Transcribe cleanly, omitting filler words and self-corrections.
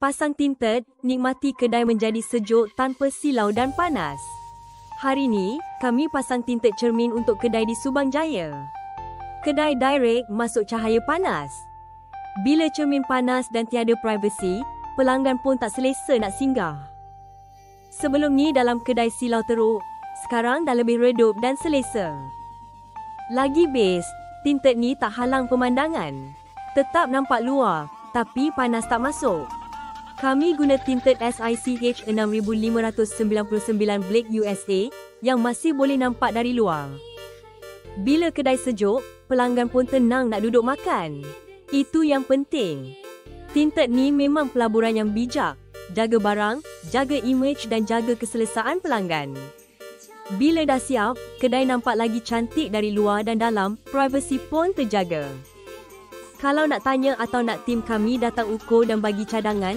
Pasang tinted, nikmati kedai menjadi sejuk tanpa silau dan panas. Hari ni, kami pasang tinted cermin untuk kedai di Subang Jaya. Kedai direct masuk cahaya panas. Bila cermin panas dan tiada privasi, pelanggan pun tak selesa nak singgah. Sebelum ni dalam kedai silau teruk, sekarang dah lebih redup dan selesa. Lagi best, tinted ni tak halang pemandangan. Tetap nampak luar, tapi panas tak masuk. Kami guna tinted SICH 6599 Blake USA yang masih boleh nampak dari luar. Bila kedai sejuk, pelanggan pun tenang nak duduk makan. Itu yang penting. Tinted ni memang pelaburan yang bijak. Jaga barang, jaga imej dan jaga keselesaan pelanggan. Bila dah siap, kedai nampak lagi cantik dari luar dan dalam, privasi pun terjaga. Kalau nak tanya atau nak tim kami datang ukur dan bagi cadangan,